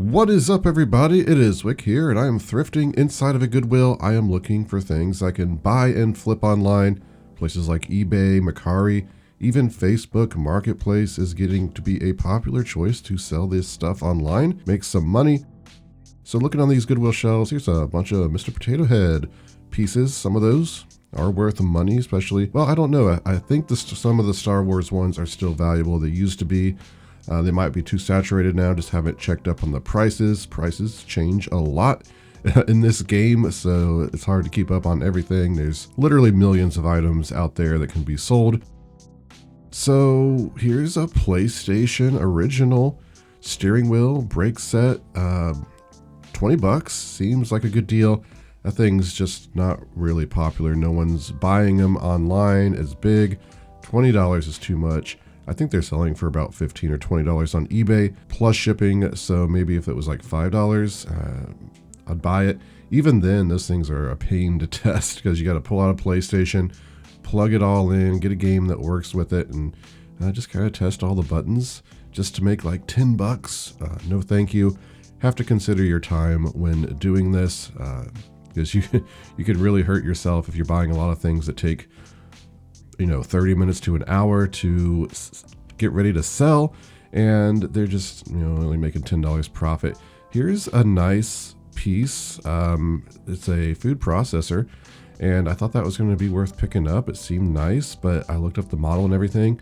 What is up, everybody? It is Wick here, and I am thrifting inside of a Goodwill. I am looking for things I can buy and flip online. Places like eBay, Mercari, even Facebook Marketplace is getting to be a popular choice to sell this stuff online, make some money. So looking on these Goodwill shelves, here's a bunch of Mr. Potato Head pieces. Some of those are worth money, especially, well, I don't know. I think some of the Star Wars ones are still valuable. They used to be. They might be too saturated now, just haven't checked up on the prices. Prices change a lot in this game, so it's hard to keep up on everything. There's literally millions of items out there that can be sold. So here's a PlayStation original steering wheel brake set, $20. Seems like a good deal. That thing's just not really popular. No one's buying them online as big. $20 is too much. I think they're selling for about $15 or $20 on eBay plus shipping. So maybe if it was like $5, I'd buy it. Even then, those things are a pain to test because you got to pull out a PlayStation, plug it all in, get a game that works with it, and just kind of test all the buttons just to make like $10. No, thank you. Have to consider your time when doing this because you could really hurt yourself if you're buying a lot of things that take 30 minutes to an hour to get ready to sell, and they're just only making $10 profit. Here's a nice piece. It's a food processor, and I thought that was going to be worth picking up. It seemed nice, but I looked up the model and everything.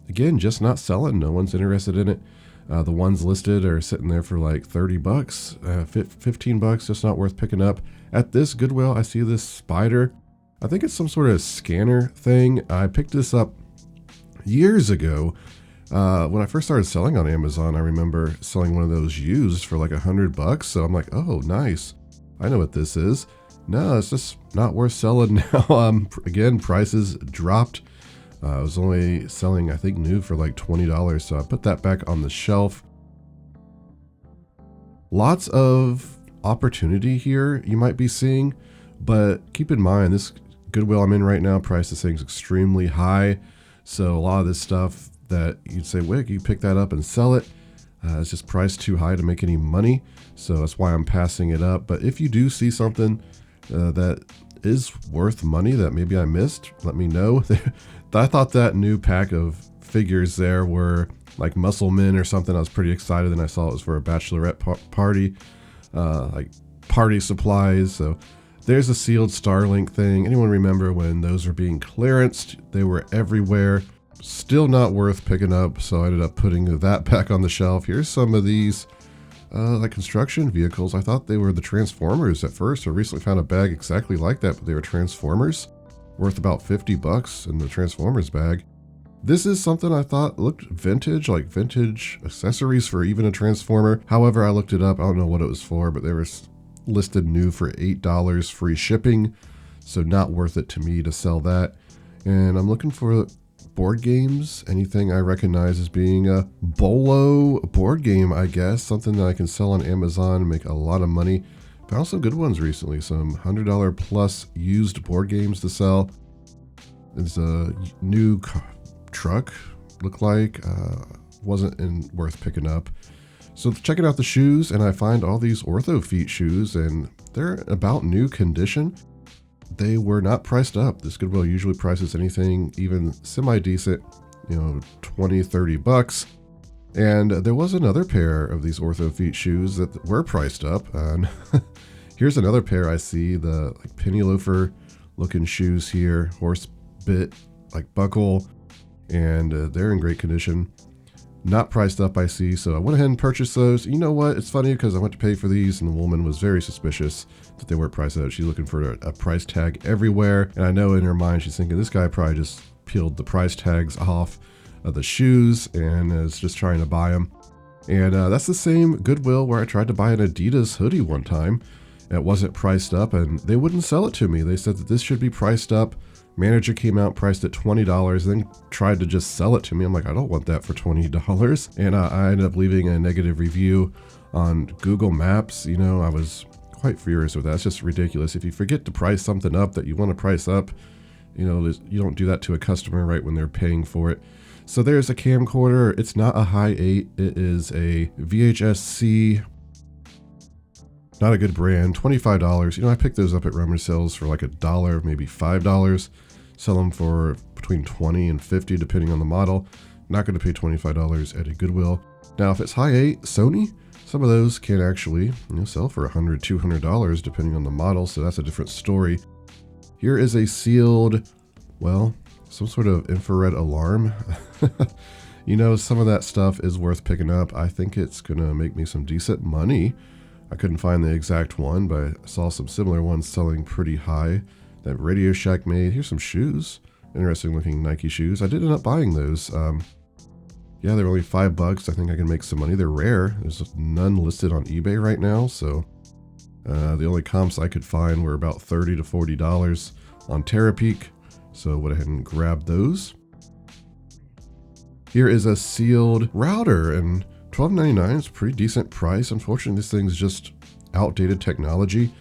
Again, just not selling. No one's interested in it. The ones listed are sitting there for like $30, $15, just not worth picking up. At this Goodwill, I see this spider. I think it's some sort of scanner thing. I picked this up years ago. When I first started selling on Amazon, I remember selling one of those used for like $100. So I'm like, oh, nice. I know what this is. No, it's just not worth selling now. Again, prices dropped. I was only selling, I think, new for like $20. So I put that back on the shelf. Lots of opportunity here you might be seeing, but keep in mind this Goodwill I'm in right now, price this thing's extremely high. So a lot of this stuff that you'd say, Wick, you pick that up and sell it. It's just priced too high to make any money. So that's why I'm passing it up. But if you do see something that is worth money that maybe I missed, let me know. I thought that new pack of figures there were like muscle men or something. I was pretty excited, and I saw it was for a bachelorette party, like party supplies. So there's a sealed Starlink thing. Anyone remember when those were being clearanced? They were everywhere. Still not worth picking up, so I ended up putting that back on the shelf. Here's some of these like construction vehicles. I thought they were the Transformers at first. I recently found a bag exactly like that, but they were Transformers, worth about $50 in the Transformers bag. This is something I thought looked vintage, like vintage accessories for even a Transformer. However, I looked it up. I don't know what it was for, but they were listed new for $8 free shipping, so not worth it to me to sell that. And I'm looking for board games, anything I recognize as being a Bolo board game, I guess, something that I can sell on Amazon and make a lot of money. Found some good ones recently, some $100 plus used board games to sell. There's a new truck, looked like, wasn't worth picking up. So checking out the shoes, and I find all these Ortho Feet shoes, and they're about new condition. They were not priced up. This Goodwill usually prices anything even semi-decent, $20-$30. And there was another pair of these Ortho Feet shoes that were priced up. And here's another pair I see, the like penny loafer looking shoes here, horse bit, like buckle, and they're in great condition. Not priced up, I see, so I went ahead and purchased those. You know what? It's funny because I went to pay for these, and the woman was very suspicious that they weren't priced out. She's looking for a price tag everywhere, and I know in her mind she's thinking this guy probably just peeled the price tags off of the shoes and is just trying to buy them. And that's the same Goodwill where I tried to buy an Adidas hoodie one time. It wasn't priced up, and they wouldn't sell it to me. They said that this should be priced up. Manager came out, priced at $20, then tried to just sell it to me. I'm like, I don't want that for $20. And I ended up leaving a negative review on Google Maps. I was quite furious with that. It's just ridiculous. If you forget to price something up that you want to price up, you don't do that to a customer right when they're paying for it. So there's a camcorder. It's not a high 8. It is a VHS-C Not a good brand, $25. You know, I picked those up at RESELLING for like $1, maybe $5. Sell them for between $20 and $50 depending on the model. Not going to pay $25 at a Goodwill. Now, if it's high-8 Sony, some of those can actually sell for $100, $200 depending on the model, so that's a different story. Here is a sealed, well, some sort of infrared alarm. Some of that stuff is worth picking up. I think it's going to make me some decent money. I couldn't find the exact one, but I saw some similar ones selling pretty high that Radio Shack made. Here's some shoes. Interesting looking Nike shoes. I did end up buying those. Yeah, they're only $5. I think I can make some money. They're rare. There's none listed on eBay right now, so the only comps I could find were about $30 to $40 on Terapeak, so I went ahead and grabbed those. Here is a sealed router, and $12.99 is a pretty decent price. Unfortunately, this thing's just outdated technology.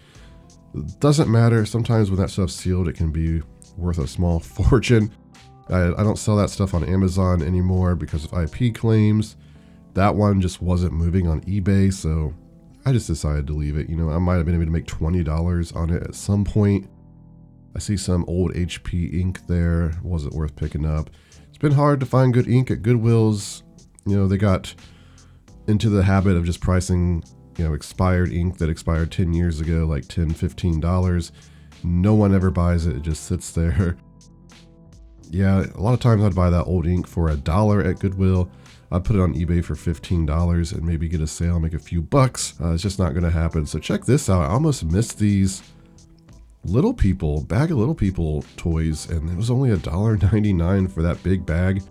It doesn't matter. Sometimes when that stuff's sealed, it can be worth a small fortune. I don't sell that stuff on Amazon anymore because of IP claims. That one just wasn't moving on eBay, so I just decided to leave it. I might have been able to make $20 on it at some point. I see some old HP ink there. Wasn't worth picking up. It's been hard to find good ink at Goodwills. They got into the habit of just pricing, expired ink that expired 10 years ago, like $10, $15. No one ever buys it. It just sits there. Yeah, a lot of times I'd buy that old ink for $1 at Goodwill. I'd put it on eBay for $15 and maybe get a sale, make a few bucks. It's just not going to happen. So check this out. I almost missed these Little People, bag of Little People toys, and it was only $1.99 for that big bag.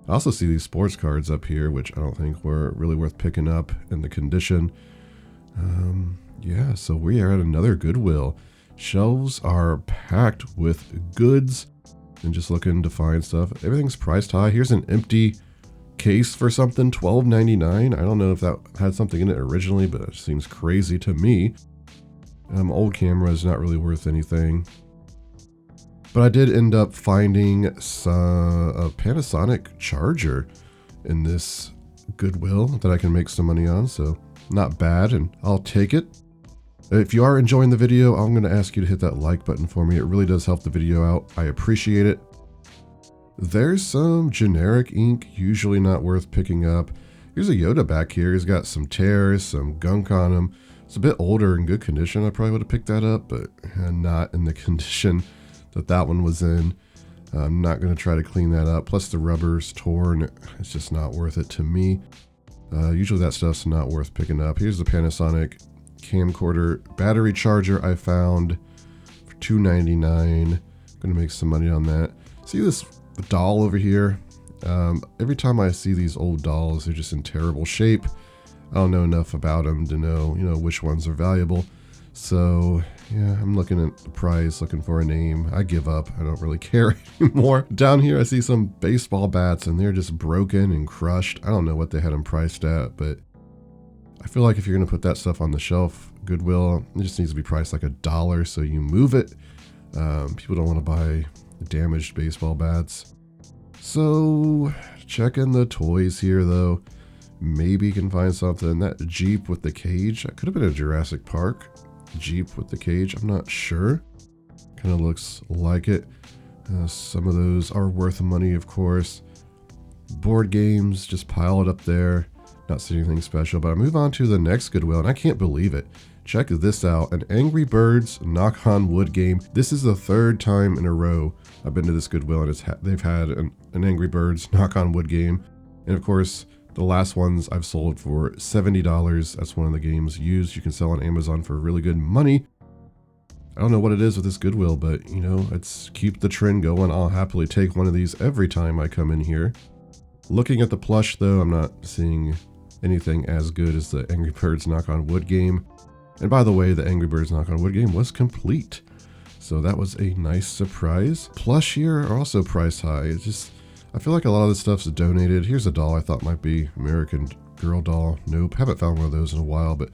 I also see these sports cards up here, which I don't think were really worth picking up in the condition. Yeah, so we are at another Goodwill. Shelves are packed with goods and just looking to find stuff. Everything's priced high. Here's an empty case for something, $12.99. I don't know if that had something in it originally, but it seems crazy to me. Old camera is not really worth anything. But I did end up finding a Panasonic charger in this Goodwill that I can make some money on, so not bad, and I'll take it. If you are enjoying the video, I'm going to ask you to hit that like button for me. It really does help the video out. I appreciate it. There's some generic ink, usually not worth picking up. Here's a Yoda back here. He's got some tears, some gunk on him. It's a bit older, in good condition. I probably would have picked that up, but not in the condition that one was in. I'm not going to try to clean that up. Plus the rubber's torn. It's just not worth it to me. Usually that stuff's not worth picking up. Here's the Panasonic camcorder battery charger I found for $2.99. Gonna make some money on that. See this doll over here? Every time I see these old dolls, they're just in terrible shape. I don't know enough about them to know, which ones are valuable. So yeah, I'm looking at the price, looking for a name. I give up. I don't really care anymore. Down here, I see some baseball bats and they're just broken and crushed. I don't know what they had them priced at, but I feel like if you're going to put that stuff on the shelf, Goodwill, it just needs to be priced like $1 so you move it. People don't want to buy damaged baseball bats. So checking the toys here though. Maybe you can find something. That Jeep with the cage, that could have been a Jurassic Park Jeep with the cage. I'm not sure. Kind of looks like it. Some of those are worth money, of course. Board games just piled up there. Not seeing anything special, but I move on to the next Goodwill, and I can't believe it. Check this out, an Angry Birds Knock on Wood game. This is the third time in a row I've been to this Goodwill, and they've had an Angry Birds Knock on Wood game. And of course, the last ones I've sold for $70. That's one of the games used. You can sell on Amazon for really good money. I don't know what it is with this Goodwill, but it's keep the trend going. I'll happily take one of these every time I come in here. Looking at the plush though, I'm not seeing anything as good as the Angry Birds Knock on Wood game. And by the way, the Angry Birds Knock on Wood game was complete. So that was a nice surprise. Plush here are also priced high. I feel like a lot of this stuff's donated. Here's a doll I thought might be American Girl doll. Nope, haven't found one of those in a while, but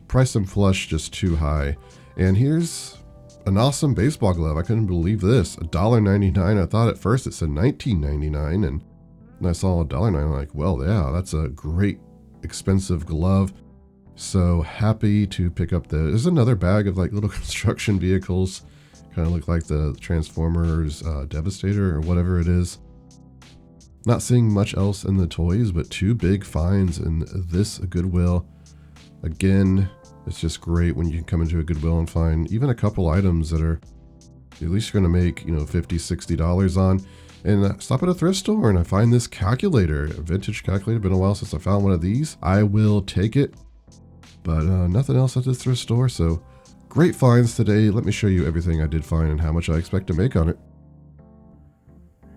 price them flush just too high. And here's an awesome baseball glove. I couldn't believe this. $1.99. I thought at first it said $19.99, and I saw $1.99. I'm like, well, yeah, that's a great expensive glove. So happy to pick up there's another bag of like little construction vehicles. Kind of look like the Transformers Devastator or whatever it is. Not seeing much else in the toys, but two big finds in this Goodwill. Again, it's just great when you can come into a Goodwill and find even a couple items that are at least you're going to make, $50, $60 on. And stop at a thrift store and I find this calculator, a vintage calculator. Been a while since I found one of these. I will take it, but nothing else at the thrift store. So great finds today. Let me show you everything I did find and how much I expect to make on it.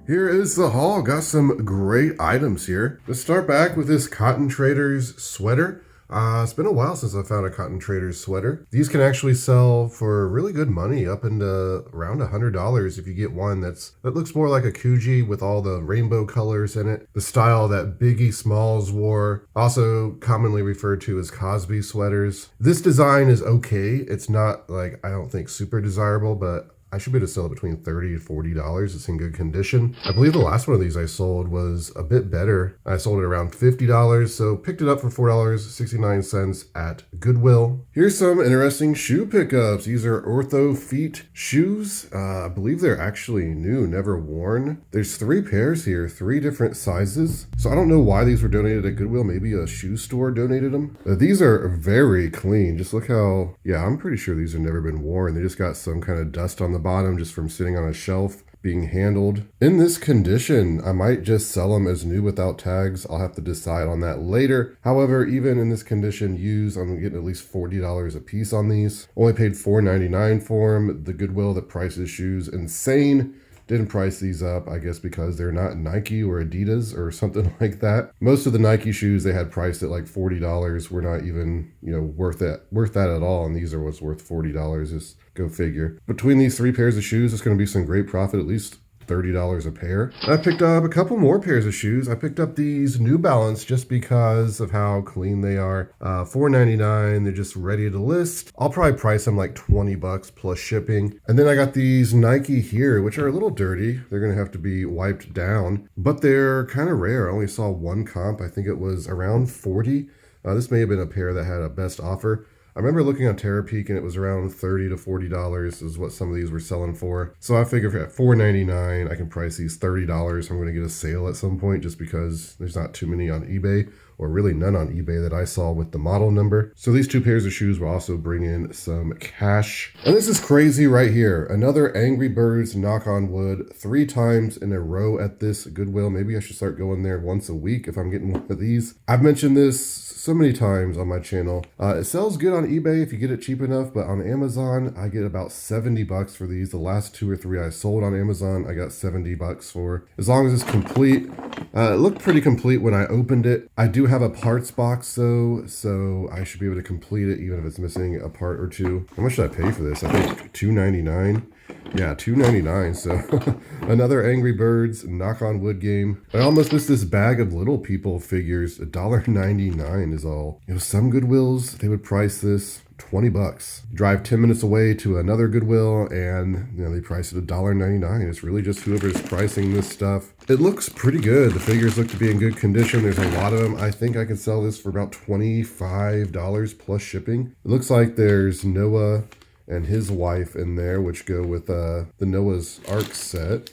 Here is the haul. Got some great items here. Let's start back with this Cotton Traders sweater. It's been a while since I found a Cotton Traders sweater. These can actually sell for really good money, up into around $100 if you get one that looks more like a Kuji with all the rainbow colors in it. The style that Biggie Smalls wore, also commonly referred to as Cosby sweaters. This design is okay. It's not like, I don't think super desirable, but I should be able to sell it between $30 and $40. It's in good condition. I believe the last one of these I sold was a bit better. I sold it around $50, so picked it up for $4.69 at Goodwill. Here's some interesting shoe pickups. These are Ortho Feet shoes. I believe they're actually new, never worn. There's 3 pairs here, 3 different sizes. So I don't know why these were donated at Goodwill. Maybe a shoe store donated them. These are very clean. Just look how, yeah, I'm pretty sure these have never been worn. They just got some kind of dust on the bottom just from sitting on a shelf being handled. In this condition, I might just sell them as new without tags. I'll have to decide on that later. However, even in this condition used, I'm getting at least $40 a piece on these. Only paid $4.99 for them. The Goodwill that prices shoes insane. Didn't price these up, I guess because they're not Nike or Adidas or something like that. Most of the Nike shoes they had priced at like $40 were not even, worth that at all. And these are what's worth $40. Just go figure. Between these 3 pairs of shoes, it's going to be some great profit, at least $30 a pair. I picked up a couple more pairs of shoes. I picked up these New Balance just because of how clean they are. $4.99. They're just ready to list. I'll probably price them like $20 plus shipping. And then I got these Nike here, which are a little dirty. They're going to have to be wiped down, but they're kind of rare. I only saw one comp. I think it was around 40. This may have been a pair that had a best offer. I remember looking on Terapeak and it was around $30 to $40 is what some of these were selling for. So I figured at $4.99, I can price these $30. I'm going to get a sale at some point just because there's not too many on eBay, or really none on eBay that I saw with the model number. So these 2 pairs of shoes will also bring in some cash. And this is crazy right here. Another Angry Birds knock on wood 3 times in a row at this Goodwill. Maybe I should start going there once a week if I'm getting one of these. I've mentioned this so many times on my channel. It sells good on eBay if you get it cheap enough, but on Amazon, I get about $70 for these. The last 2 or 3 I sold on Amazon, I got $70 for. As long as it's complete. It looked pretty complete when I opened it. I do have a parts box though, so I should be able to complete it even if it's missing a part or 2. How much did I pay for this? I think $2.99. Yeah, $2.99. So another Angry Birds knock on wood game. I almost missed this bag of Little People figures. $1.99 is all. Some Goodwills, they would price this $20. Drive 10 minutes away to another Goodwill and they price it $1.99. It's really just whoever's pricing this stuff. It looks pretty good. The figures look to be in good condition. There's a lot of them. I think I can sell this for about $25 plus shipping. It looks like there's Noah and his wife in there, which go with the Noah's Ark set.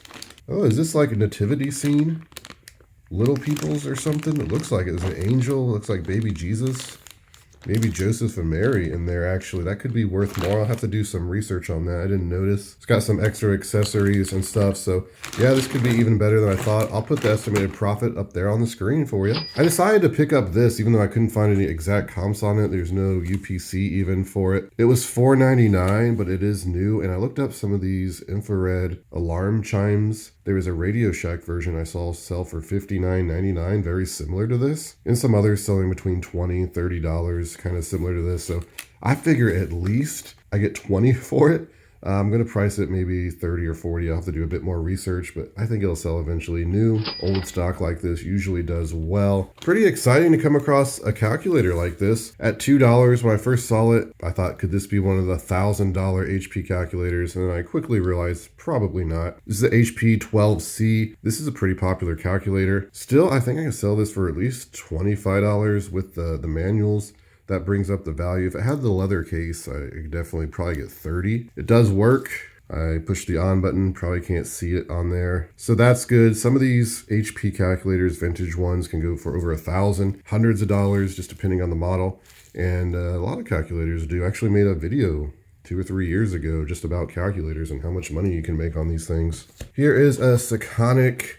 Oh, is this like a nativity scene? Little Peoples or something? It looks like it. There's an angel. It looks like baby Jesus. Maybe Joseph and Mary in there, actually. That could be worth more. I'll have to do some research on that. I didn't notice. It's got some extra accessories and stuff. So, yeah, this could be even better than I thought. I'll put the estimated profit up there on the screen for you. I decided to pick up this, even though I couldn't find any exact comps on it. There's no UPC even for it. It was $4.99, but it is new. And I looked up some of these infrared alarm chimes. There was a Radio Shack version I saw sell for $59.99, very similar to this. And some others selling between $20 and $30, kind of similar to this. So I figure at least I get $20 for it. I'm going to price it maybe $30 or $40. I'll have to do a bit more research, but I think it'll sell eventually. New, old stock like this usually does well. Pretty exciting to come across a calculator like this. At $2 when I first saw it, I thought, could this be one of the $1,000 HP calculators? And then I quickly realized probably not. This is the HP 12C. This is a pretty popular calculator. Still, I think I can sell this for at least $25 with the manuals. that brings up the value. If it had the leather case, I could definitely probably get 30. It does work. I pushed the on button, probably can't see it on there. So that's good. Some of these HP calculators, vintage ones, can go for over $1,000, hundreds of dollars, just depending on the model. And a lot of calculators do. I actually made a video 2 or 3 years ago just about calculators and how much money you can make on these things. Here is a Sekonic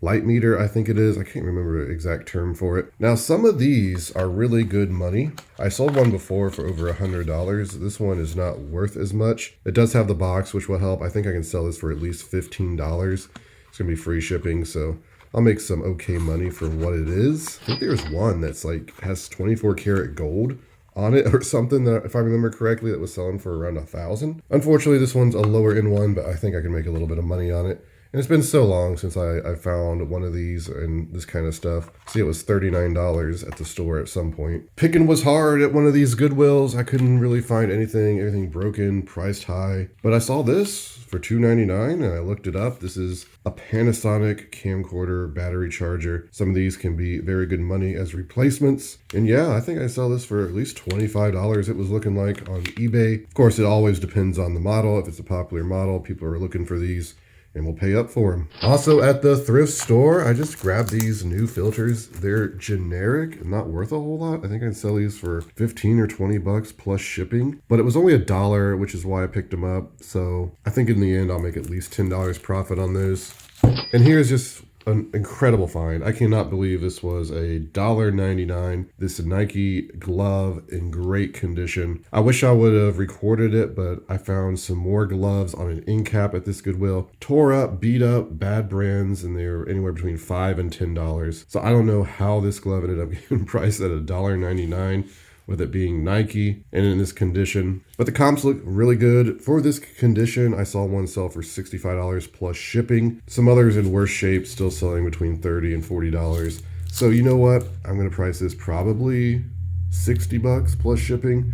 light meter, I think it is. I can't remember the exact term for it. Now, some of these are really good money. I sold one before for over $100. This one is not worth as much. It does have the box, which will help. I think I can sell this for at least $15. It's gonna be free shipping, so I'll make some okay money for what it is. I think there's one that's like has 24 karat gold on it or something that, if I remember correctly, that was selling for around $1,000. Unfortunately, this one's a lower end one, but I think I can make a little bit of money on it. And it's been so long since I found one of these and this kind of stuff. See, it was $39 at the store at some point. Picking was hard at one of these Goodwills. I couldn't really find anything, everything broken, priced high. But I saw this for $2.99 and I looked it up. This is a Panasonic camcorder battery charger. Some of these can be very good money as replacements. And yeah, I think I sell this for at least $25. It was looking like on eBay. Of course, it always depends on the model. If it's a popular model, people are looking for these and we'll pay up for them. Also at the thrift store, I just grabbed these new filters. They're generic and not worth a whole lot. I think I can sell these for 15 or 20 bucks plus shipping, but it was only $1, which is why I picked them up. So I think in the end, I'll make at least $10 profit on those. And here's just an incredible find. I cannot believe this was a $1.99. This Nike glove in great condition. I wish I would have recorded it, but I found some more gloves on an end cap at this Goodwill. Tore up, beat up, bad brands, and they were anywhere between $5 and $10. So I don't know how this glove ended up getting priced at $1.99. with it being Nike and in this condition. But the comps look really good. For this condition, I saw one sell for $65 plus shipping. Some others in worse shape still selling between $30 and $40. So you know what? I'm gonna price this probably 60 bucks plus shipping.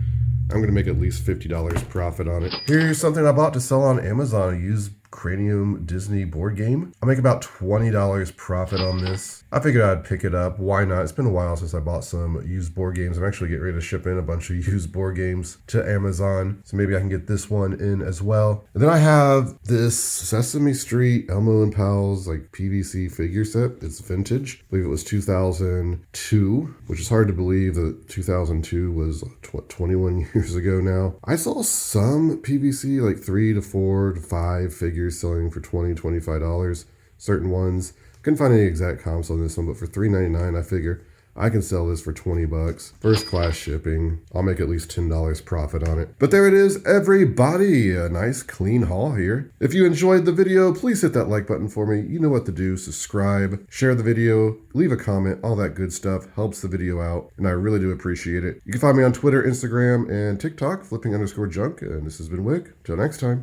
I'm gonna make at least $50 profit on it. Here's something I bought to sell on Amazon, a used Cranium Disney board game. I'll make about $20 profit on this. I figured I'd pick it up. Why not? It's been a while since I bought some used board games. I'm actually getting ready to ship in a bunch of used board games to Amazon. So maybe I can get this one in as well. And then I have this Sesame Street Elmo and Pals like PVC figure set. It's vintage. I believe it was 2002, which is hard to believe that 2002 was 21 years ago now. I saw some PVC like 3 to 4 to 5 figures selling for $20, $25. Certain ones. Couldn't find any exact comps on this one, but for $3.99, I figure I can sell this for 20 bucks. First class shipping. I'll make at least $10 profit on it. But there it is, everybody. A nice clean haul here. If you enjoyed the video, please hit that like button for me. You know what to do. Subscribe, share the video, leave a comment, all that good stuff helps the video out, and I really do appreciate it. You can find me on Twitter, Instagram, and TikTok, flipping_junk. And this has been Wick. Till next time.